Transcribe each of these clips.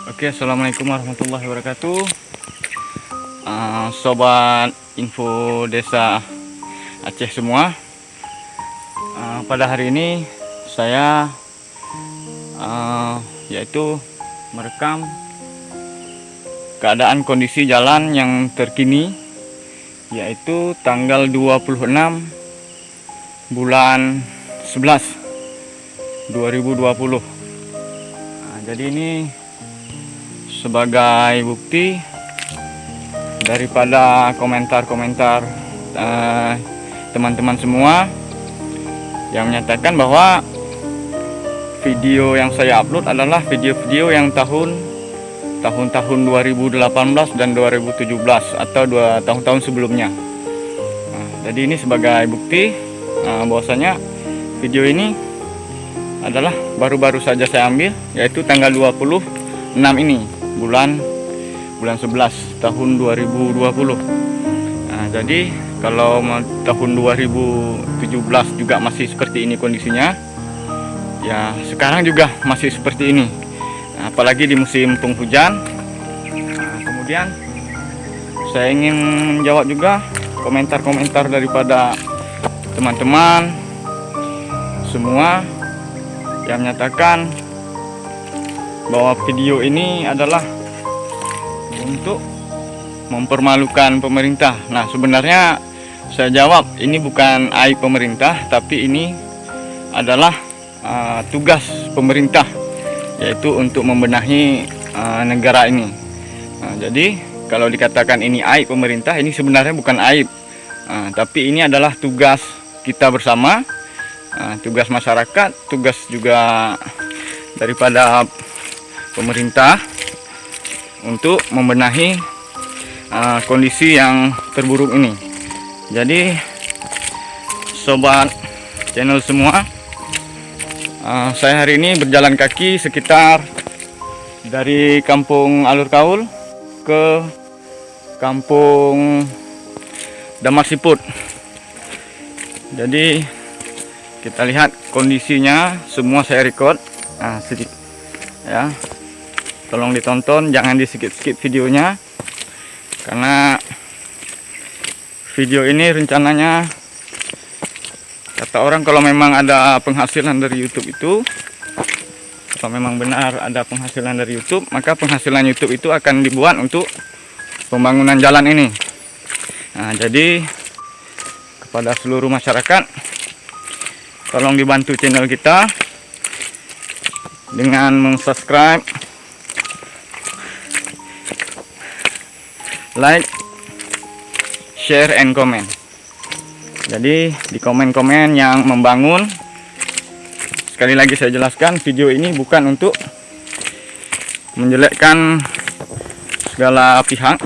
Oke, assalamualaikum warahmatullahi wabarakatuh. Sobat info desa Aceh semua. Pada hari ini saya yaitu merekam keadaan kondisi jalan yang terkini, yaitu tanggal 26 bulan 11 2020. Jadi ini sebagai bukti daripada komentar-komentar teman-teman semua yang menyatakan bahwa video yang saya upload adalah video-video yang tahun-tahun 2018 dan 2017 atau tahun-tahun sebelumnya. Jadi ini sebagai bukti bahwasanya video ini adalah baru-baru saja saya ambil, yaitu tanggal 26 ini bulan 11 tahun 2020. Jadi kalau tahun 2017 juga masih seperti ini kondisinya, ya sekarang juga masih seperti ini, apalagi di musim penghujan. Kemudian saya ingin menjawab juga komentar-komentar daripada teman-teman semua yang menyatakan bahwa video ini adalah untuk mempermalukan pemerintah. Nah, sebenarnya saya jawab, ini bukan aib pemerintah, tapi ini adalah tugas pemerintah, yaitu untuk membenahi negara ini. Jadi kalau dikatakan ini aib pemerintah, ini sebenarnya bukan aib, tapi ini adalah tugas kita bersama, tugas masyarakat, tugas juga daripada pemerintah untuk membenahi kondisi yang terburuk ini. Jadi sobat channel semua, saya hari ini berjalan kaki sekitar dari kampung Alur Kaul ke kampung Damar Siput. Jadi kita lihat kondisinya, semua saya record sedikit ya. Tolong ditonton, jangan di skip videonya, karena video ini rencananya kata orang kalau memang ada penghasilan dari YouTube itu, kalau memang benar ada penghasilan dari YouTube, maka penghasilan YouTube itu akan dibuat untuk pembangunan jalan ini. Jadi kepada seluruh masyarakat, tolong dibantu channel kita dengan subscribe, like, share, and comment. Jadi di komen-komen yang membangun, sekali lagi saya jelaskan, video ini bukan untuk menjelekkan segala pihak,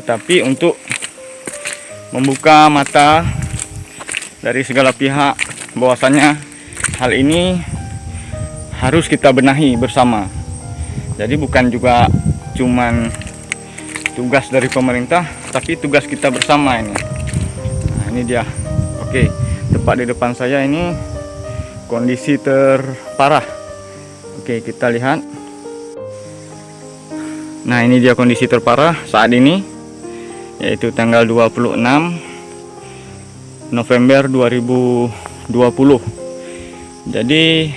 tetapi untuk membuka mata dari segala pihak bahwasanya hal ini harus kita benahi bersama. Jadi bukan juga cuman tugas dari pemerintah, tapi tugas kita bersama ini. Ini dia. Oke, tepat di depan saya ini kondisi terparah. Oke, kita lihat. Nah, ini dia kondisi terparah saat ini, yaitu tanggal 26 November 2020. Jadi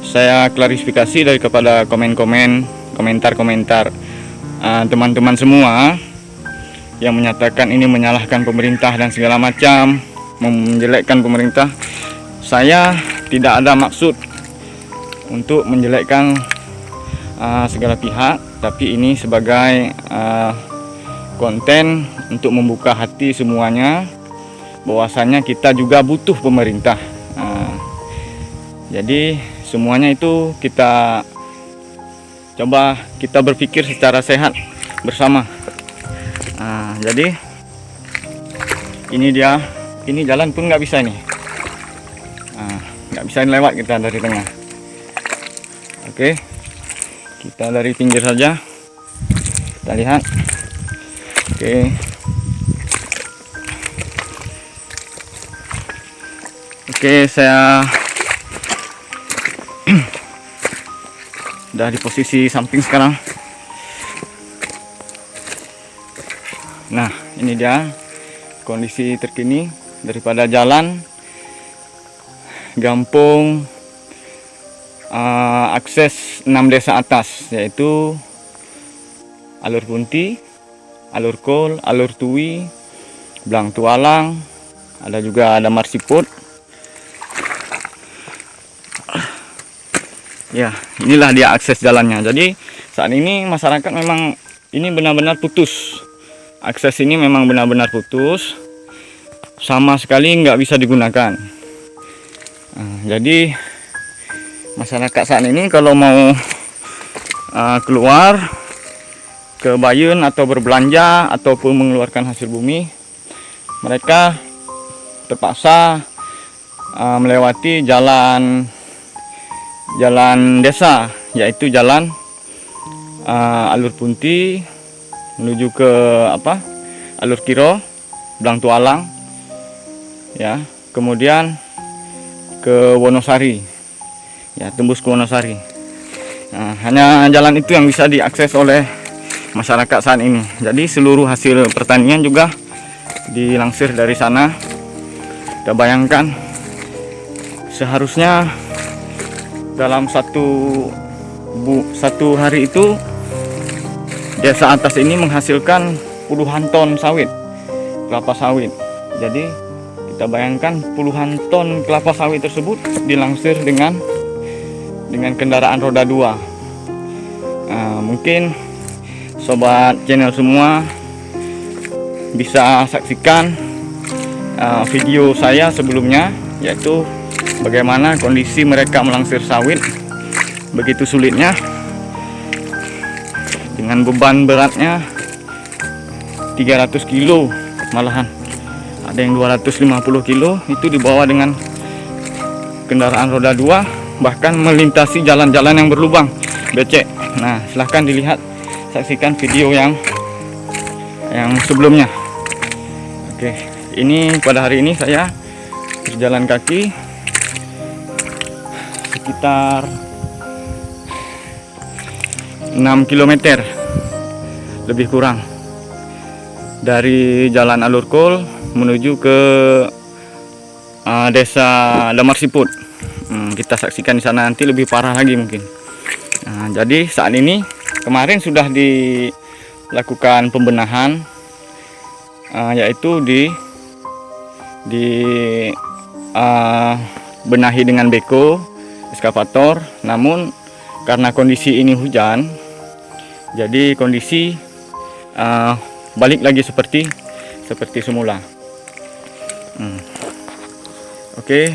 saya klarifikasi dari kepada komentar-komentar teman-teman semua yang menyatakan ini menyalahkan pemerintah dan segala macam, menjelekkan pemerintah. Saya tidak ada maksud untuk menjelekkan segala pihak, tapi ini sebagai konten untuk membuka hati semuanya bahwasanya kita juga butuh pemerintah. Jadi semuanya itu kita coba kita berpikir secara sehat bersama. Jadi ini dia, ini jalan pun nggak bisa nih, nggak bisa lewat kita dari tengah. Oke, kita dari pinggir saja, kita lihat. Oke, Oke, saya Udah di posisi samping sekarang. Nah, ini dia kondisi terkini daripada jalan Gampong akses 6 desa atas, yaitu Alur Punti, Alur Kol, Alur Tui, Blang Tualang, ada Marsiput. Ya, inilah dia akses jalannya. Jadi saat ini masyarakat memang ini benar-benar putus. Akses ini memang benar-benar putus, sama sekali nggak bisa digunakan. Nah, jadi masyarakat saat ini kalau mau keluar ke Bayun atau berbelanja ataupun mengeluarkan hasil bumi, mereka terpaksa melewati jalan desa, yaitu jalan Alur Punti menuju ke Alur Kiro, Blang Tualang, ya, kemudian ke Wonosari, ya, tembus ke Wonosari. Nah, hanya jalan itu yang bisa diakses oleh masyarakat saat ini. Jadi seluruh hasil pertanian juga dilangsir dari sana. Kita bayangkan seharusnya dalam satu hari itu desa atas ini menghasilkan puluhan ton kelapa sawit. Jadi kita bayangkan puluhan ton kelapa sawit tersebut dilangsir dengan kendaraan roda 2. Mungkin sobat channel semua bisa saksikan video saya sebelumnya, yaitu bagaimana kondisi mereka melangsir sawit begitu sulitnya dengan beban beratnya 300 kilo, malahan ada yang 250 kilo, itu dibawa dengan kendaraan roda 2, bahkan melintasi jalan-jalan yang berlubang becek. Nah, silahkan dilihat, saksikan video yang sebelumnya. Oke, ini pada hari ini saya berjalan kaki sekitar 6 km lebih kurang dari jalan Alur Kol menuju ke desa Damarsiput. Kita saksikan di sana, nanti lebih parah lagi mungkin. Jadi saat ini kemarin sudah dilakukan pembenahan, yaitu benahi dengan beko eskavator. Namun karena kondisi ini hujan, jadi kondisi balik lagi seperti semula. Oke.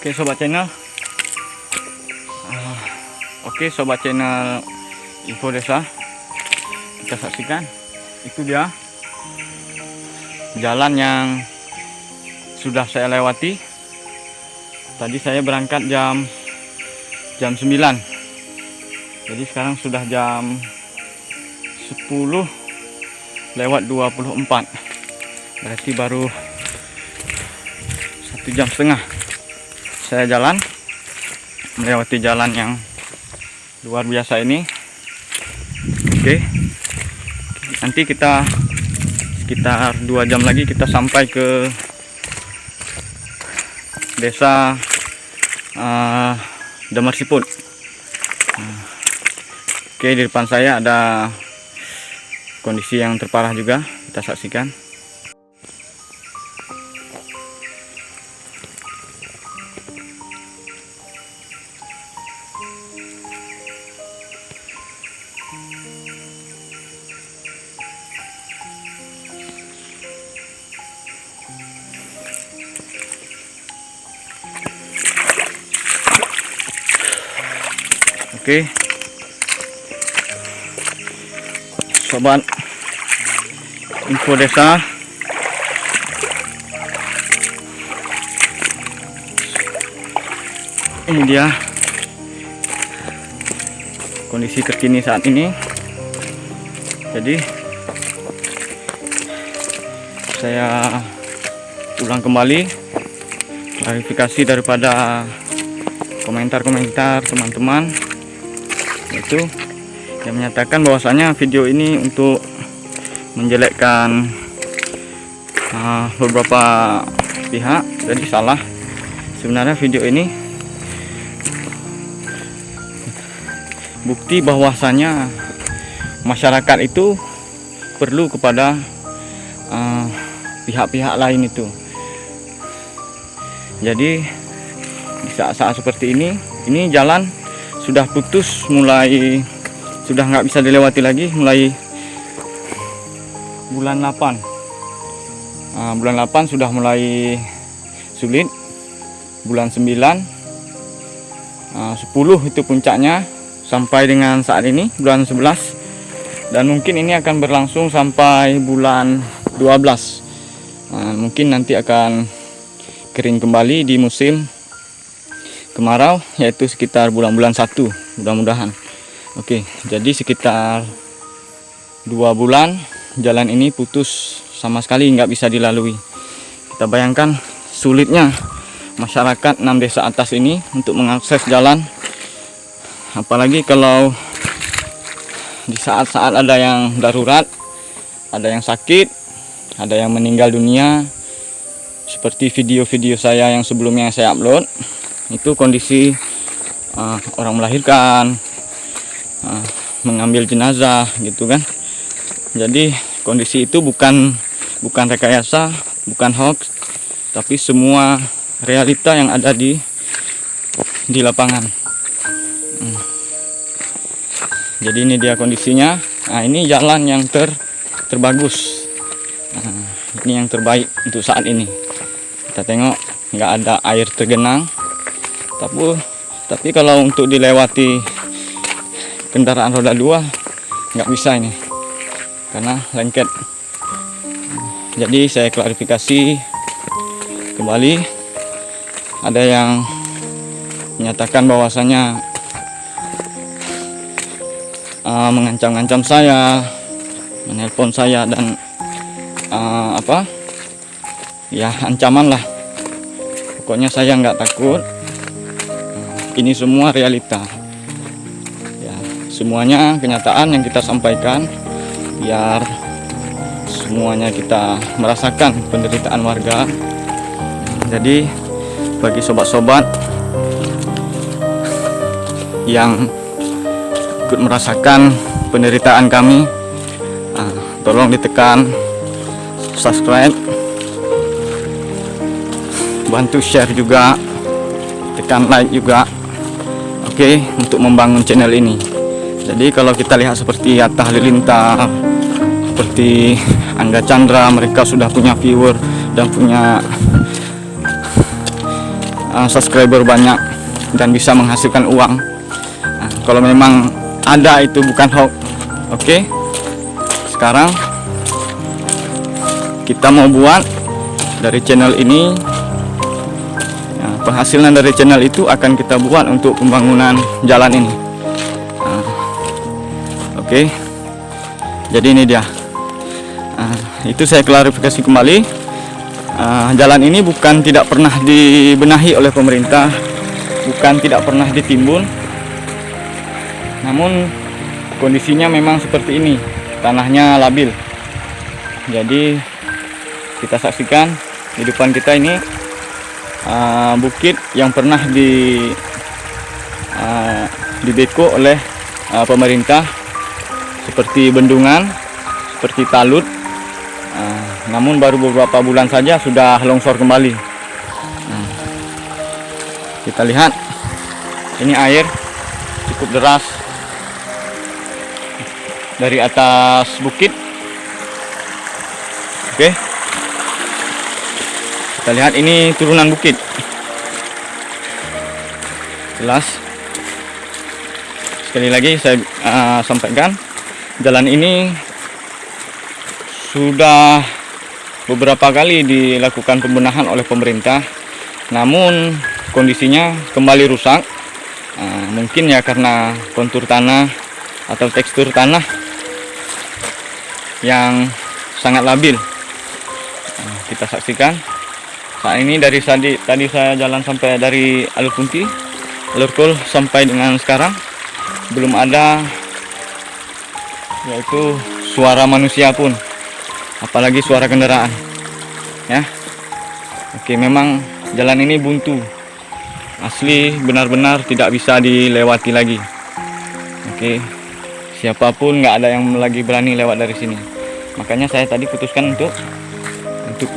Oke sobat channel, oke sobat channel Info Desa, kita saksikan itu dia jalan yang sudah saya lewati. Tadi saya berangkat jam 9, jadi sekarang sudah jam 10:24, berarti baru 1,5 jam saya jalan melewati jalan yang luar biasa ini. Oke, nanti kita sekitar 2 jam lagi kita sampai ke desa Demersiput. Oke, di depan saya ada kondisi yang terparah juga, kita saksikan. Oke, sobat Info Desa, ini dia kondisi terkini saat ini. Jadi saya ulang kembali klarifikasi daripada komentar-komentar teman-teman, itu yang menyatakan bahwasanya video ini untuk menjelekkan beberapa pihak. Jadi salah. Sebenarnya video ini bukti bahwasanya masyarakat itu perlu kepada pihak-pihak lain itu. Jadi di saat-saat seperti ini jalan sudah putus, mulai sudah nggak bisa dilewati lagi mulai bulan 8. Bulan 8 sudah mulai sulit, bulan 9, 10 itu puncaknya, sampai dengan saat ini bulan 11, dan mungkin ini akan berlangsung sampai bulan 12. Mungkin nanti akan kering kembali di musim kemarau, yaitu sekitar bulan-bulan 1 mudah-mudahan. Oke, jadi sekitar 2 bulan jalan ini putus sama sekali, nggak bisa dilalui. Kita bayangkan sulitnya masyarakat 6 desa atas ini untuk mengakses jalan, apalagi kalau di saat-saat ada yang darurat, ada yang sakit, ada yang meninggal dunia, seperti video-video saya yang sebelumnya saya upload. Itu kondisi orang melahirkan, mengambil jenazah gitu kan. Jadi kondisi itu bukan rekayasa, bukan hoax, tapi semua realita yang ada di lapangan. Jadi ini dia kondisinya. Nah, ini jalan yang terbagus. Ini yang terbaik untuk saat ini. Kita tengok nggak ada air tergenang. Tapi kalau untuk dilewati kendaraan roda 2 nggak bisa ini, karena lengket. Jadi saya klarifikasi kembali. Ada yang menyatakan bahwasanya mengancam-ancam saya, menelpon saya, dan ya ancaman lah. Pokoknya saya nggak takut. Ini semua realita, ya, semuanya kenyataan yang kita sampaikan, biar semuanya kita merasakan penderitaan warga. Jadi bagi sobat-sobat yang ikut merasakan penderitaan kami, tolong ditekan subscribe, bantu share juga, tekan like juga. Oke, untuk membangun channel ini. Jadi kalau kita lihat seperti Atta Halilintar, seperti Angga Chandra, mereka sudah punya viewer dan punya subscriber banyak dan bisa menghasilkan uang. Kalau memang ada itu bukan hoax. Oke, sekarang kita mau buat dari channel ini. Penghasilan dari channel itu akan kita buat untuk pembangunan jalan ini. Oke, jadi ini dia. Itu saya klarifikasi kembali. Jalan ini bukan tidak pernah dibenahi oleh pemerintah, bukan tidak pernah ditimbun, namun kondisinya memang seperti ini, tanahnya labil. Jadi kita saksikan di depan kita ini bukit yang pernah dibeko oleh pemerintah, seperti bendungan, seperti talut. Namun baru beberapa bulan saja sudah longsor kembali. Kita lihat ini air cukup deras dari atas bukit. Oke, kita lihat ini turunan bukit. Jelas. Sekali lagi saya sampaikan, jalan ini sudah beberapa kali dilakukan pembenahan oleh pemerintah, namun kondisinya kembali rusak. Mungkin ya karena kontur tanah atau tekstur tanah yang sangat labil. Kita saksikan saat ini dari tadi saya jalan sampai dari alur Punti, alur Kol sampai dengan sekarang belum ada yaitu suara manusia pun, apalagi suara kendaraan ya. Oke, memang jalan ini buntu asli, benar-benar tidak bisa dilewati lagi. Oke, siapapun nggak ada yang lagi berani lewat dari sini, makanya saya tadi putuskan untuk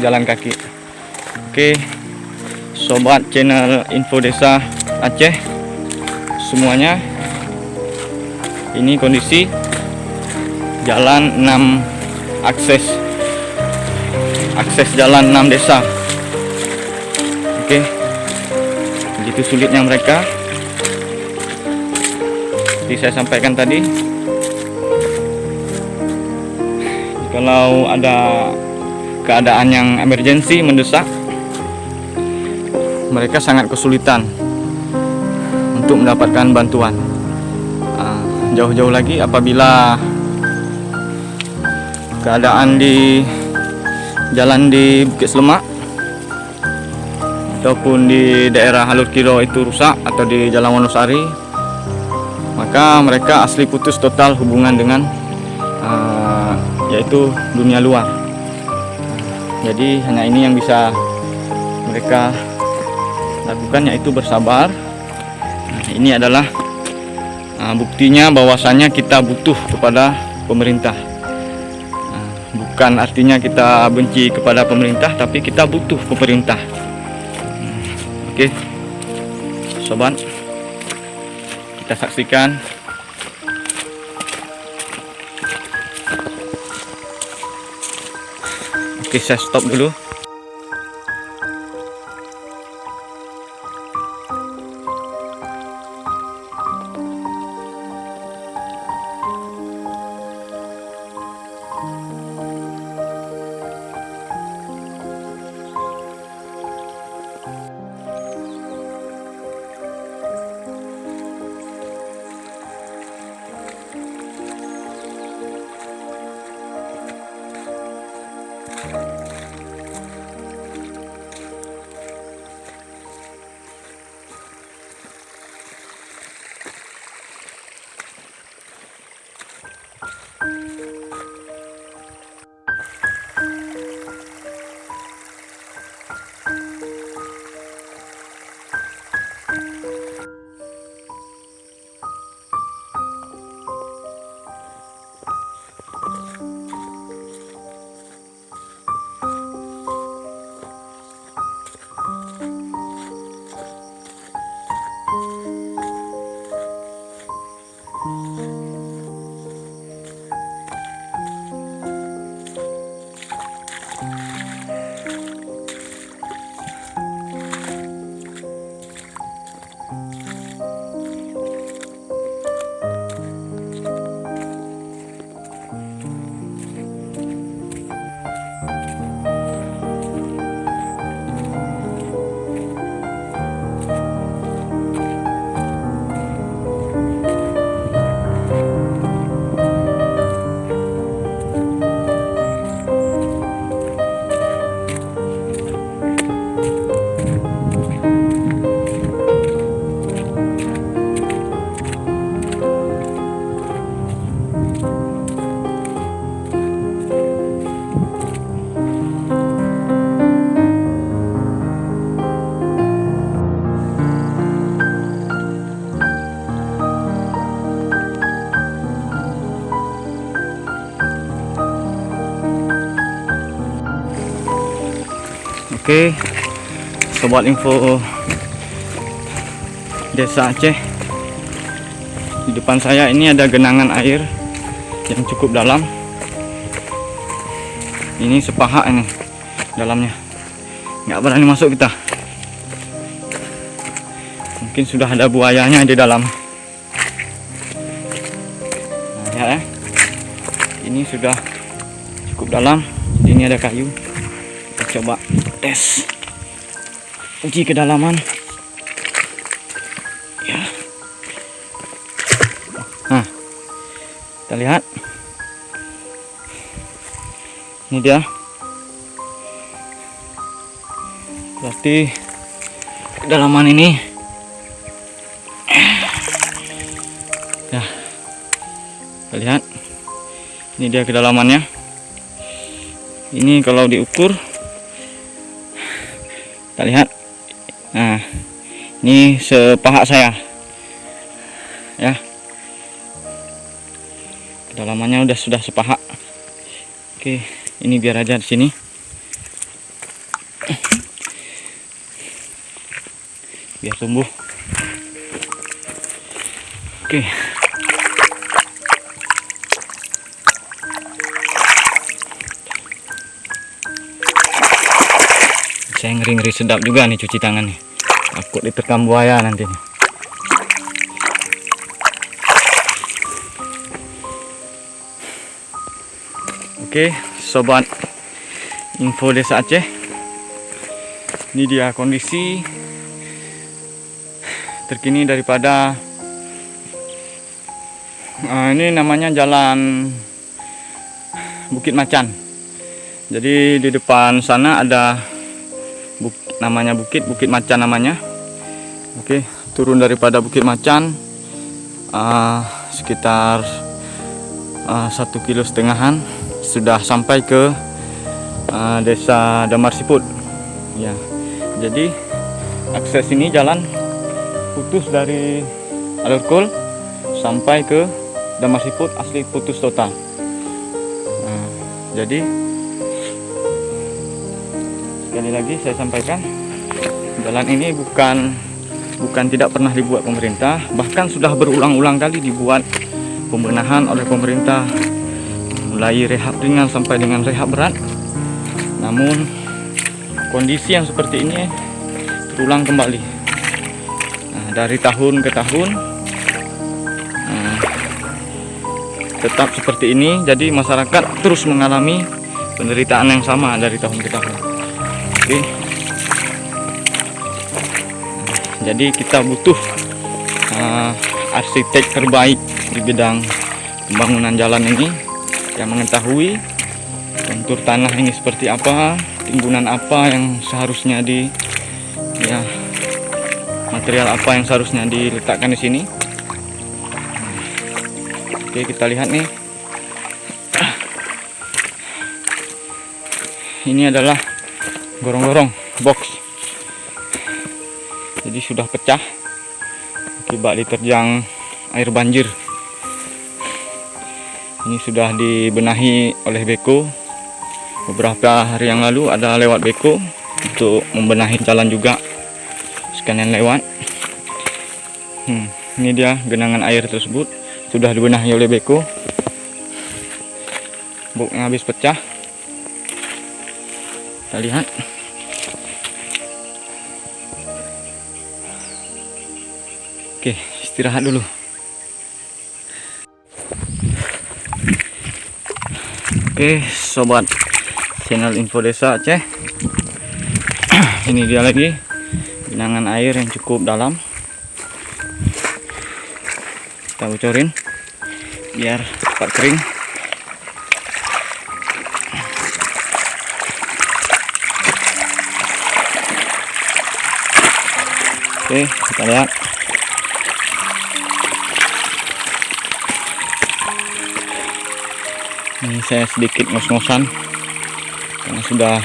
jalan kaki. Oke, sobat channel Info Desa Aceh semuanya, ini kondisi jalan 6 akses jalan 6 desa. Oke, begitu sulitnya mereka. Seperti saya sampaikan tadi, kalau ada keadaan yang emergensi mendesak, mereka sangat kesulitan untuk mendapatkan bantuan. Jauh-jauh lagi apabila keadaan di jalan di Bukit Selemak ataupun di daerah Alur Kiro itu rusak, atau di Jalan Wonosari, maka mereka asli putus total hubungan dengan yaitu dunia luar. Jadi hanya ini yang bisa mereka lakukan, yaitu bersabar. Ini adalah buktinya bahwasannya kita butuh kepada pemerintah. Bukan artinya kita benci kepada pemerintah, tapi kita butuh pemerintah. Oke, sobat, kita saksikan Oke, saya stop dulu. Oke, sobat info Desa Aceh. Di depan saya ini ada genangan air yang cukup dalam. Ini sepaha ini dalamnya, nggak berani masuk kita. Mungkin sudah ada buayanya di dalam. Nah, ya, ini sudah cukup dalam. Jadi ini ada kayu. Kita coba tes uji kedalaman. Ya. Nah, kita lihat. Ini dia. Berarti kedalaman ini. Ya. Kita lihat. Ini dia kedalamannya. Ini kalau diukur, kita lihat. Nah, ini sepaha saya. Ya. Kedalamannya sudah sepaha. Oke, ini biar aja di sini. Biar tumbuh. Oke. Saya ngeri-ngeri sedap juga nih cuci tangan nih. Takut diterkam buaya nanti nih. Oke, sobat info Desa Aceh. Ini dia kondisi terkini daripada ini namanya Jalan Bukit Macan. Jadi di depan sana ada namanya Bukit Macan namanya. Oke, turun daripada Bukit Macan sekitar 1,5 kilo sudah sampai ke Desa Damar Siput. Ya, jadi akses ini jalan putus dari Alurkul sampai ke Damar Siput, asli putus total. Jadi sekali lagi saya sampaikan, jalan ini bukan tidak pernah dibuat pemerintah, bahkan sudah berulang-ulang kali dibuat pembenahan oleh pemerintah, mulai rehab ringan sampai dengan rehab berat. Namun kondisi yang seperti ini terulang kembali. Nah, dari tahun ke tahun tetap seperti ini, jadi masyarakat terus mengalami penderitaan yang sama dari tahun ke tahun. Oke. Jadi kita butuh arsitek terbaik di bidang pembangunan jalan ini yang mengetahui kontur tanah ini seperti apa, timbunan apa yang seharusnya material apa yang seharusnya diletakkan di sini. Oke, kita lihat nih. Ini adalah gorong-gorong box. Jadi sudah pecah akibat diterjang air banjir. Ini sudah dibenahi oleh Beko. Beberapa hari yang lalu ada lewat Beko untuk membenahi jalan juga, sekalian lewat. Ini dia genangan air tersebut sudah dibenahi oleh Beko. Boxnya habis pecah. Kita lihat. Oke, istirahat dulu. Oke, sobat channel Info Desa Aceh. Ini dia lagi genangan air yang cukup dalam. Kita bocorin biar cepat kering. Oke, kita lihat. Ini saya sedikit ngos-ngosan karena sudah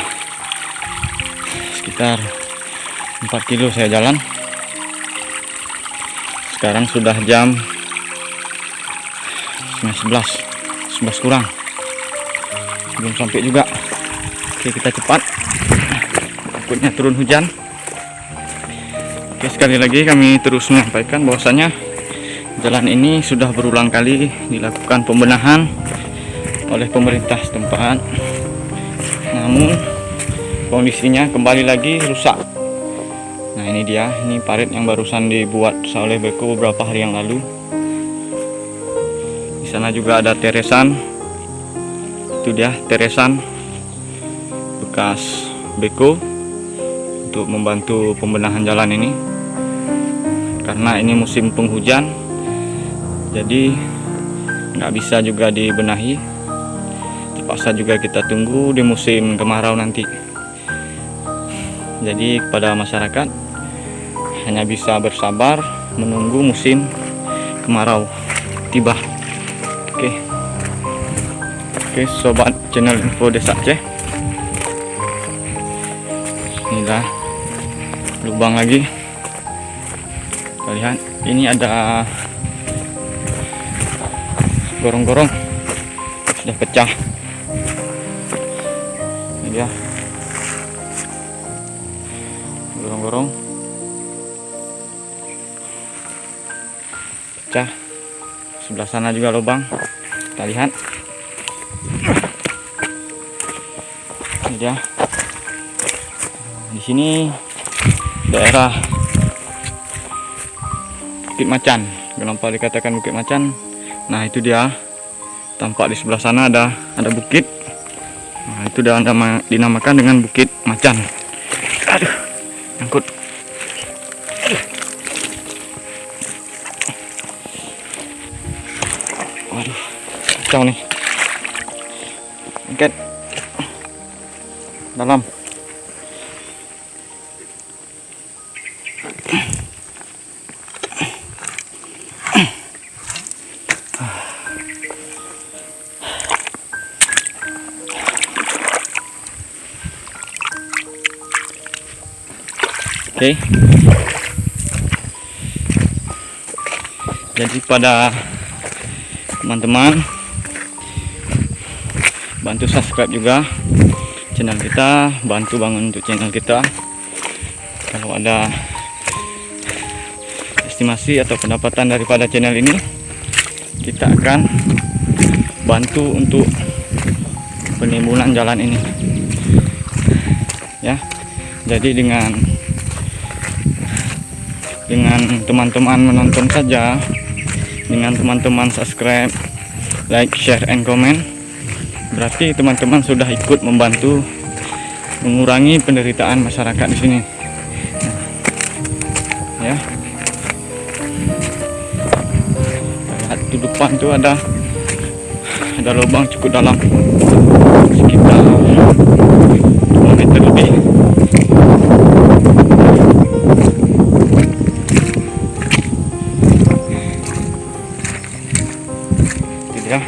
sekitar 4 kilo saya jalan. Sekarang sudah jam 11 kurang, belum sampai juga. Oke, kita cepat. takutnya turun hujan. Oke, sekali lagi kami terus menyampaikan bahwasanya jalan ini sudah berulang kali dilakukan pembenahan oleh pemerintah setempat, namun kondisinya kembali lagi rusak. Nah, ini dia, ini parit yang barusan dibuat oleh Beko beberapa hari yang lalu. Di sana juga ada teresan. Itu dia teresan bekas Beko untuk membantu pembenahan jalan ini. Karena ini musim penghujan, jadi nggak bisa juga dibenahi. Terpaksa juga kita tunggu di musim kemarau nanti. Jadi kepada masyarakat hanya bisa bersabar menunggu musim kemarau tiba. Oke, sobat channel Info Desa Aceh, inilah lubang lagi. Kita lihat, ini ada gorong-gorong sudah pecah. Ini dia gorong-gorong pecah. Sebelah sana juga lubang. Kita lihat, ini dia. Di sini daerah Bukit Macan, kenapa dikatakan Bukit Macan? Nah, itu dia, tampak di sebelah sana ada bukit. Nah, itu dinamakan dengan Bukit Macan. Aduh, nyangkut. Waduh, kacau nih. Angkat dalam. Oke, jadi pada teman-teman bantu subscribe juga channel kita, bantu bangun untuk channel kita. Kalau ada estimasi atau pendapatan daripada channel ini, kita akan bantu untuk penimbunan jalan ini ya. Jadi dengan teman-teman menonton saja, dengan teman-teman subscribe, like, share, and comment, berarti teman-teman sudah ikut membantu mengurangi penderitaan masyarakat di sini. Ya, lihat di depan tuh ada lubang cukup dalam, sekitar 2 meter lebih. Ya.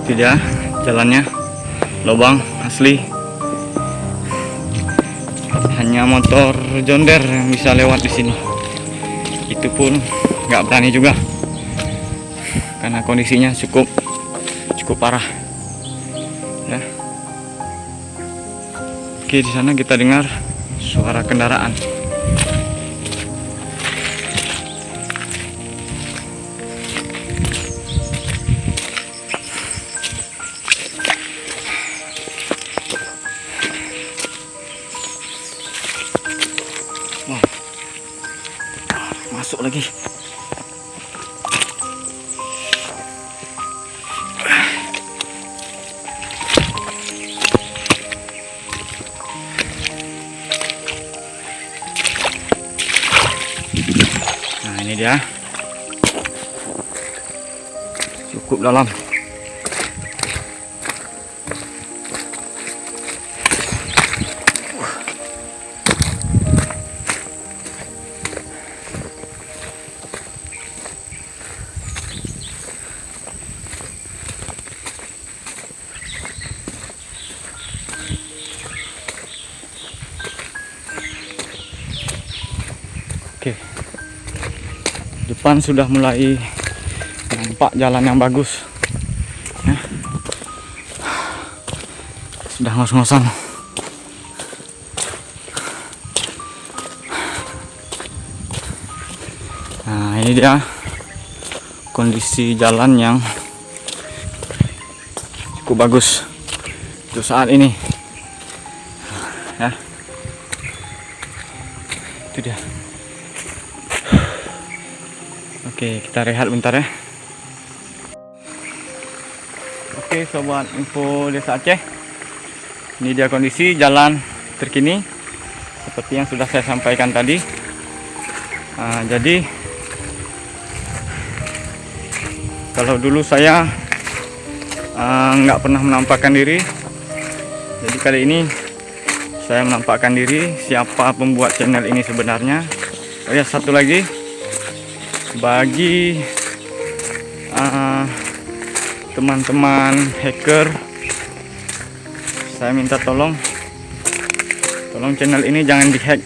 Itu dia jalannya, lubang asli. Hanya motor Jonder yang bisa lewat di sini. Itu pun nggak berani juga karena kondisinya cukup parah ya. Oke, di sana kita dengar suara kendaraan. Wow, masuk lagi. Nah, ini dia, cukup dalam. Depan sudah mulai nampak jalan yang bagus ya. Sudah ngos-ngosan. Nah, ini dia kondisi jalan yang cukup bagus untuk saat ini ya. Itu dia. Oke, kita rehat bentar ya. Oke, sobat info Desa Aceh, ini dia kondisi jalan terkini seperti yang sudah saya sampaikan tadi. Jadi kalau dulu saya nggak pernah menampakkan diri, jadi kali ini saya menampakkan diri siapa pembuat channel ini sebenarnya. Oh ya, satu lagi, bagi teman-teman hacker, saya minta tolong channel ini jangan dihack.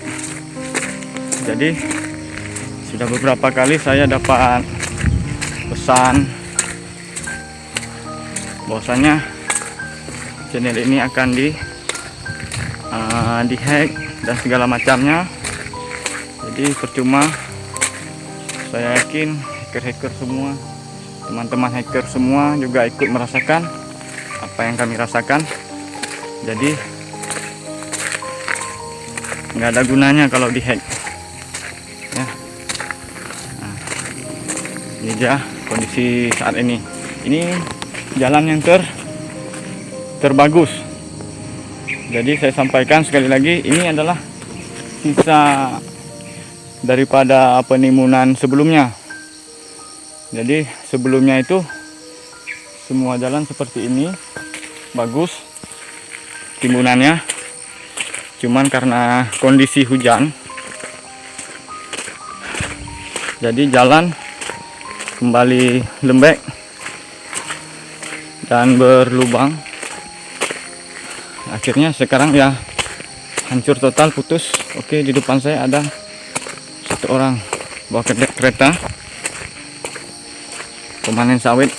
Jadi sudah beberapa kali saya dapat pesan bahwasanya channel ini akan dihack dan segala macamnya. Jadi percuma. Saya yakin hacker-hacker semua, teman-teman hacker semua juga ikut merasakan apa yang kami rasakan. Jadi nggak ada gunanya kalau dihack ya. Nah, ini dia kondisi saat ini. Ini jalan yang terbagus. Jadi saya sampaikan sekali lagi, ini adalah sisa daripada penimbunan sebelumnya. Jadi sebelumnya itu semua jalan seperti ini, bagus timbunannya. Cuman karena kondisi hujan, jadi jalan kembali lembek dan berlubang. Akhirnya sekarang ya hancur total, putus. Oke, di depan saya ada satu orang bawa kereta pemanen sawit.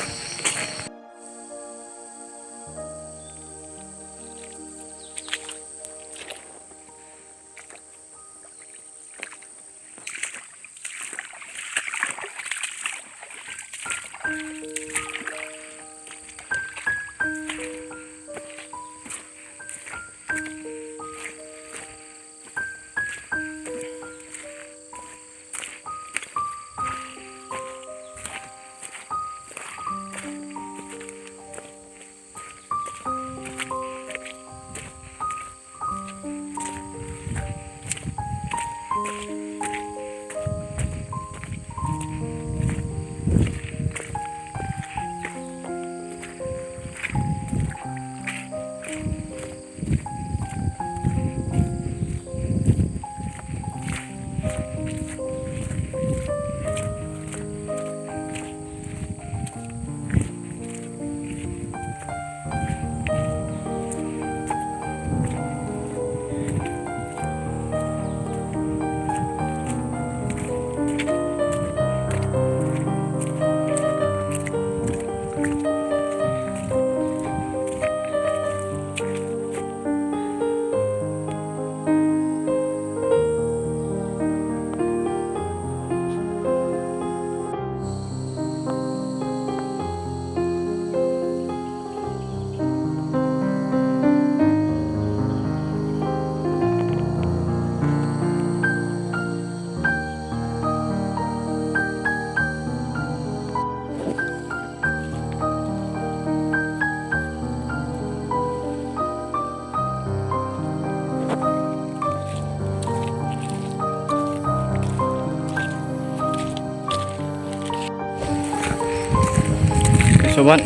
Sobat,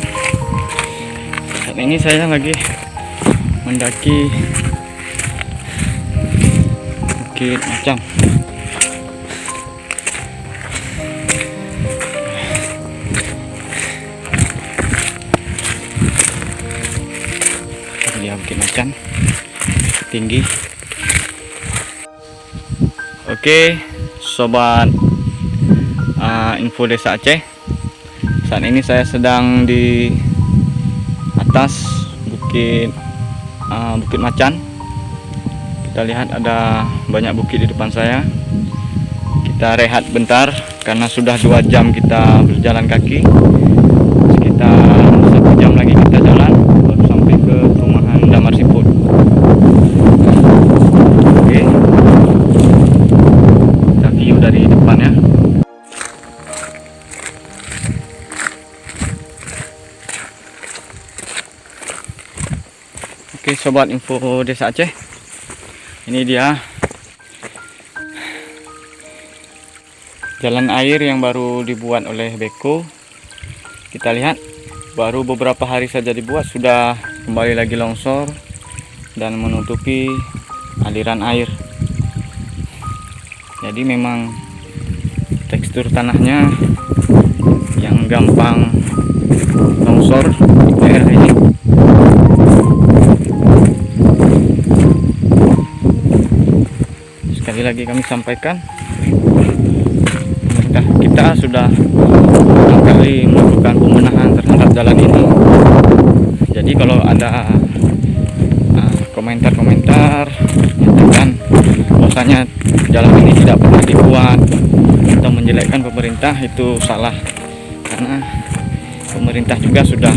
saat ini saya lagi mendaki Bukit Macang. Dia Bukit Macang tinggi. Oke, sobat info Desa Aceh. Saat ini saya sedang di atas bukit Bukit Macan. Kita lihat ada banyak bukit di depan saya. Kita rehat bentar karena sudah 2 jam kita berjalan kaki. Sekitar 1 jam lagi kita jalan baru sampai ke perumahan Damar Siput. Oke, kita view dari depan ya. Oke sobat info Desa Aceh, ini dia jalan air yang baru dibuat oleh Beko. Kita lihat baru beberapa hari saja dibuat sudah kembali lagi longsor dan menutupi aliran air. Jadi memang tekstur tanahnya yang gampang longsor di daerah ini. Sekali lagi kami sampaikan, kita sudah beberapa kali melakukan pembenahan terhadap jalan ini. Jadi kalau ada komentar-komentar menyatakan bahwasanya jalan ini tidak pernah dibuat atau menjelekkan pemerintah, itu salah. Karena pemerintah juga sudah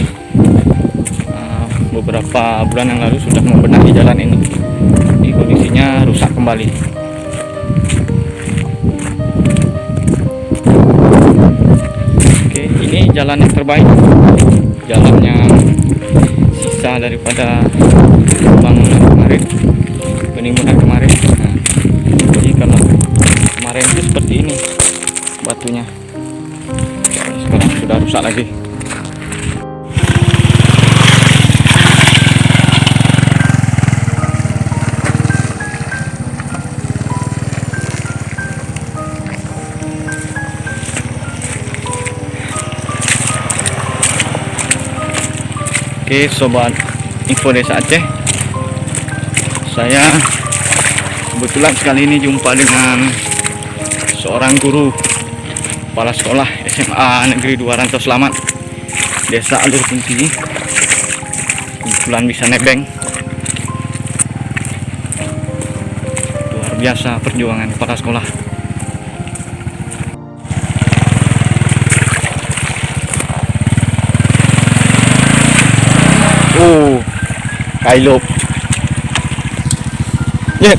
beberapa bulan yang lalu sudah membenahi jalan ini. Jadi kondisinya rusak kembali. Ini jalan yang terbaik, jalan yang sisa daripada bangunan kemarin, penimbunan kemarin. Nah, jadi kalau kemarin itu seperti ini batunya, sekarang sudah rusak lagi. Oke sobat info Desa Aceh, saya kebetulan sekali ini jumpa dengan seorang guru kepala sekolah SMA Negeri 2 Rantau Selamat Desa Alur Kunti. Kebetulan bisa nebeng. Luar biasa perjuangan kepala sekolah. Kailop. Yeah.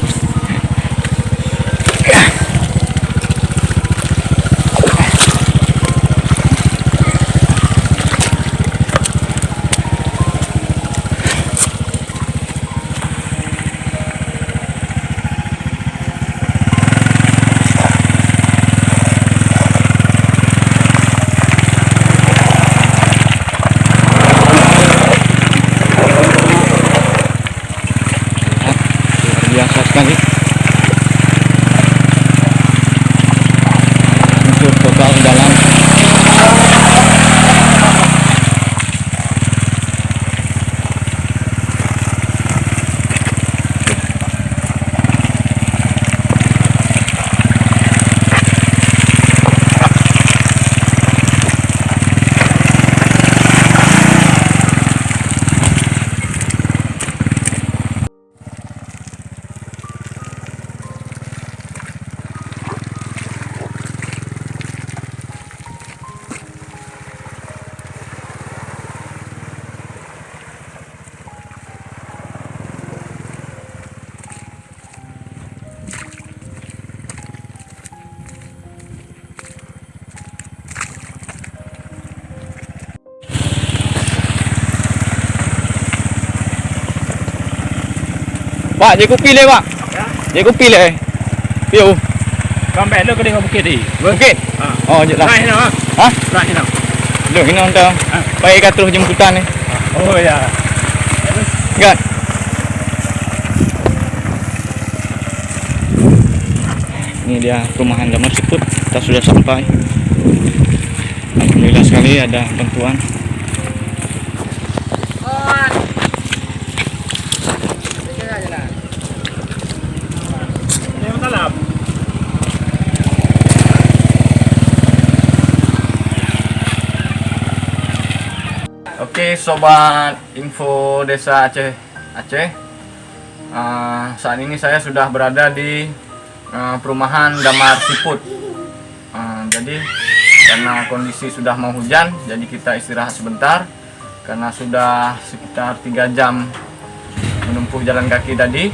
Biasa sekali untuk total dalam Pak, je kopi le Pak. Ya. Je kopi le. Piu. Sampai lu ke dengan bukit ni. Bukit. Oh, je lah. Nak hina. Ha? Nak hina. Lu hina anda. Pai kat terus jemputan ni. Oh ya. Kan. Ini dia perumahan Damar Siput. Kita sudah sampai. Alhamdulillah sekali ada bantuan. Oke sobat info desa Aceh saat ini saya sudah berada di perumahan Damar Siput. Jadi karena kondisi sudah mau hujan, jadi kita istirahat sebentar karena sudah sekitar 3 jam menempuh jalan kaki tadi.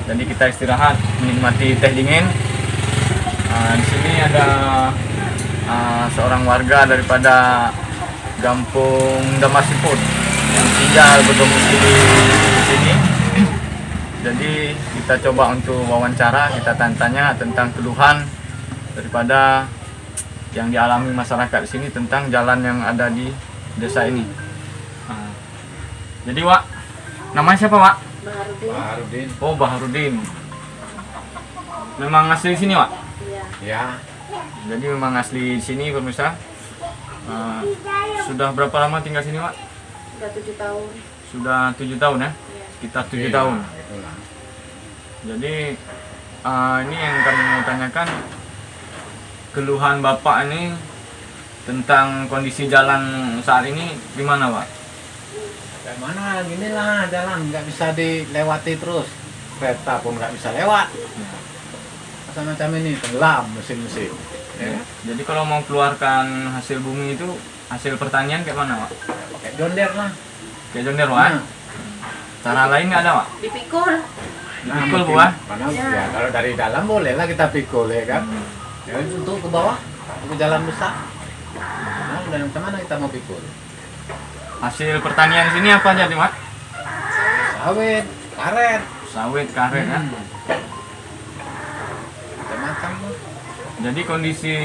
Jadi kita istirahat menikmati teh dingin. Di sini ada seorang warga daripada Kampung Damar Siput yang tinggal berdomisili di sini. Jadi kita coba untuk wawancara, kita tanya tentang keluhan daripada yang dialami masyarakat di sini tentang jalan yang ada di desa ini. Jadi Wak, namanya siapa Wak? Baharudin. Oh Baharudin. Memang asli sini Wak? Ya, Jadi memang asli sini pemirsa. Sudah berapa lama tinggal sini Wak? Udah 7 tahun. Sudah 7 tahun ya? Sekitar 7 tahun. itulah. Jadi ini yang kami mau tanyakan, keluhan Bapak ini tentang kondisi jalan saat ini gimana Pak? Kayak mana gini lah jalan nggak bisa dilewati terus, kereta pun nggak bisa lewat. Macam-macam ini tenggelam mesin-mesin. Ya. Jadi kalau mau keluarkan hasil bumi itu, hasil pertanian kayak mana Pak? Pakai jonder lah. Kayak jonder Pak? Nah, Cara lain nggak ada Pak? Dipikul. Dipikul Bu mungkin. ah? Mana Ya. ya kalau dari dalam boleh lah kita pikul ya kan. Ya untuk ke bawah, ke jalan besar. Nah, dan macam mana kita mau pikul? Hasil pertanian sini apa aja nih Pak? Sawit, karet, Sawit, karet ya? macam-macam lah. Jadi kondisi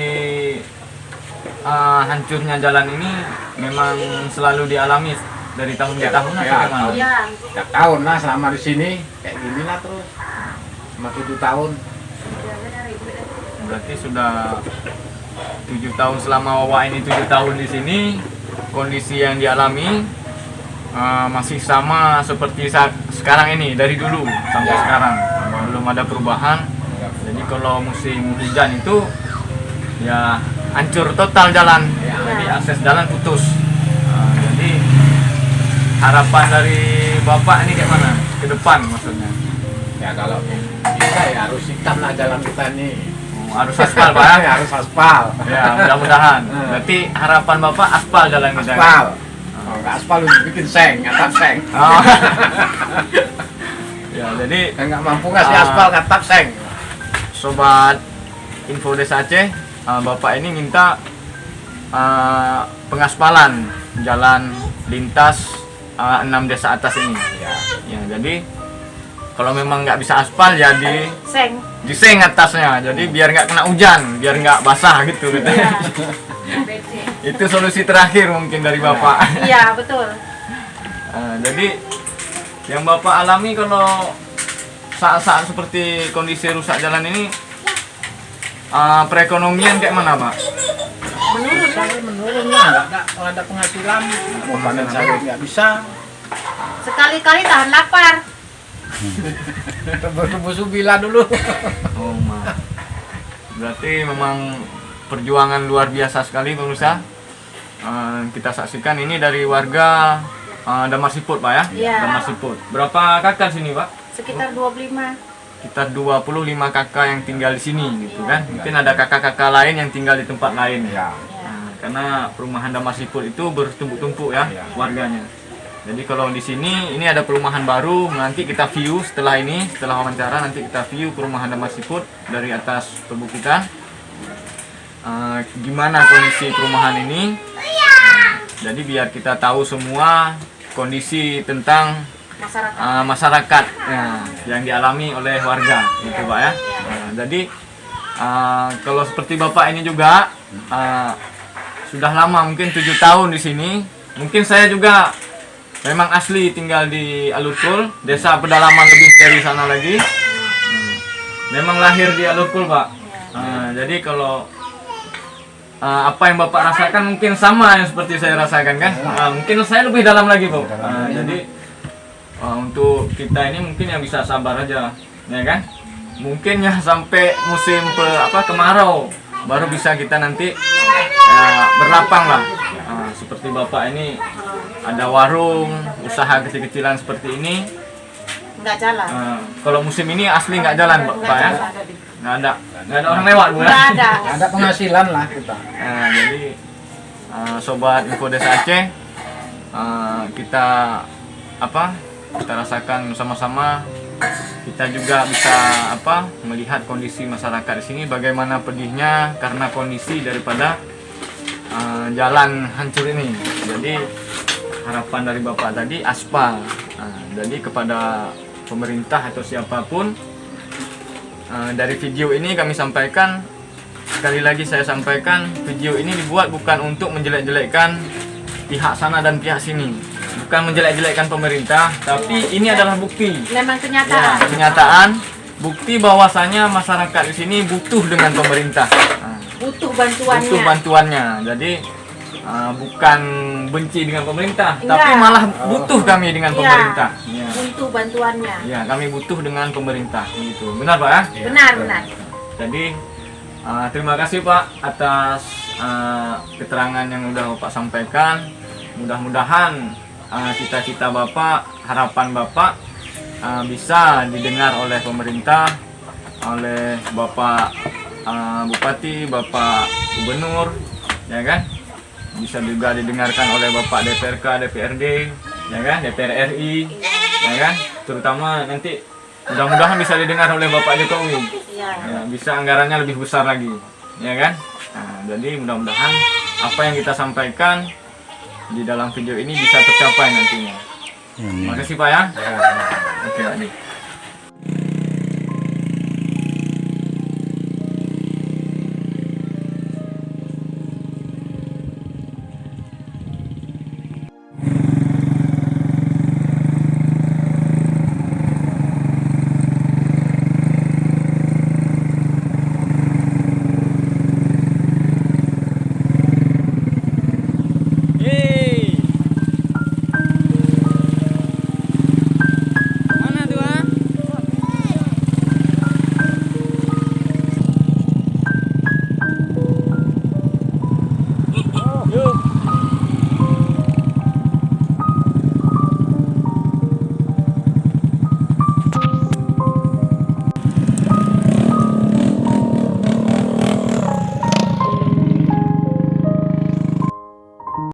hancurnya jalan ini memang selalu dialami dari tahun ke tahun atau Ya, gimana? Iya. Tiap tahun lah selama di sini kayak gini lah terus. Selama 7 tahun. Berarti sudah 7 tahun, selama Wawa ini 7 tahun di sini, kondisi yang dialami masih sama seperti saat sekarang ini, dari dulu sampai Ya. sekarang belum ada perubahan. Jadi kalau musim hujan itu ya hancur total jalan, Ya. jadi akses jalan putus. Jadi harapan dari Bapak ini kayak mana ke depan maksudnya? Ya kalau bisa ya harus hitam lah jalan kita nih. Harus aspal Pak ya? Ya, harus aspal. Ya mudah-mudahan. Berarti harapan Bapak aspal jalan kita. Aspal. Oh, nggak aspal bikin seng, atap seng. Oh. Ya jadi Yang nggak mampu ngasih aspal, atap seng. sobat info desa Aceh, Bapak ini minta pengaspalan jalan lintas 6 desa atas ini. Ya. Ya jadi kalau memang nggak bisa aspal jadi Seng. diseng atasnya, jadi biar nggak kena hujan, biar nggak basah gitu. Iya. Itu solusi terakhir mungkin dari Bapak. Iya, betul. Jadi yang Bapak alami kalau saat-saat seperti kondisi rusak jalan ini, perekonomian kayak mana Pak? Menurun. Saya menurun lah, nggak ada penghasilan. Mau panen sawit nggak bisa. Sekali-kali tahan lapar. Rebus ubila dulu. Oh maaf. Berarti memang perjuangan luar biasa sekali pemirsa. Kita saksikan ini dari warga Damar Siput Pak ya? Iya. Damar Siput. Berapa kakak sini Pak? Sekitar 25. Sekitar 25 kakak yang tinggal di sini gitu kan. Mungkin ada kakak-kakak lain yang tinggal di tempat lain. Ya. Karena perumahan Damar Siput itu bertumpuk-tumpuk ya Iya. warganya. Jadi kalau di sini ini ada perumahan baru, nanti kita view setelah ini, setelah wawancara nanti kita view perumahan Damar Siput dari atas perbukitan. Gimana kondisi perumahan ini? Jadi biar kita tahu semua kondisi tentang Masyarakat. masyarakat ya, yang dialami oleh warga, gitu Pak ya. Jadi kalau seperti Bapak ini juga sudah lama, mungkin 7 tahun di sini. Mungkin saya juga memang asli tinggal di Alurkul, desa pedalaman lebih dari sana lagi. Memang lahir di Alurkul Pak. Jadi kalau apa yang Bapak rasakan mungkin sama yang seperti saya rasakan kan. Mungkin saya lebih dalam lagi Bu. Jadi untuk kita ini mungkin yang bisa sabar aja, ya kan? Mungkin ya sampai musim kemarau baru bisa kita nanti berlapang lah. Seperti Bapak ini ada warung, usaha kecil-kecilan seperti ini. Nggak jalan. Kalau musim ini asli nggak jalan, Pak Nggak ya? jalan. Nggak ada orang lewat, Bu. Ya? Nggak ada. Ada penghasilan lah kita. Nah, jadi sobat Info Desa Aceh, kita kita rasakan bersama-sama. Kita juga bisa melihat kondisi masyarakat di sini bagaimana pedihnya karena kondisi daripada jalan hancur ini. Jadi harapan dari Bapak tadi aspal. Jadi kepada pemerintah atau siapapun, dari video ini kami sampaikan, sekali lagi saya sampaikan, video ini dibuat bukan untuk menjelek-jelekkan pihak sana dan pihak sini, bukan menjelek-jelekkan pemerintah, tapi ini adalah bukti. Memang Ya, kenyataan. kenyataan, bukti bahwasanya masyarakat di sini butuh dengan pemerintah. Butuh bantuannya. Butuh bantuannya. Jadi bukan benci dengan pemerintah, Enggak. tapi malah butuh kami dengan Iya. pemerintah. Ya. Butuh bantuannya. Ya, kami butuh dengan pemerintah gitu. Benar, Pak ya? Benar, benar. Jadi terima kasih Pak atas keterangan yang udah Bapak sampaikan. Mudah-mudahan cita-cita Bapak, harapan Bapak bisa didengar oleh pemerintah, oleh Bapak Bupati, Bapak Gubernur, ya kan? Bisa juga didengarkan oleh Bapak DPRK, DPRD, ya kan? DPR RI, ya kan? Terutama nanti mudah-mudahan bisa didengar oleh Bapak Jokowi. Iya. Ya, bisa anggarannya lebih besar lagi, ya kan? Nah, jadi mudah-mudahan apa yang kita sampaikan di dalam video ini bisa tercapai nantinya. Terima kasih Pak ya. Ya. Oke, Pak.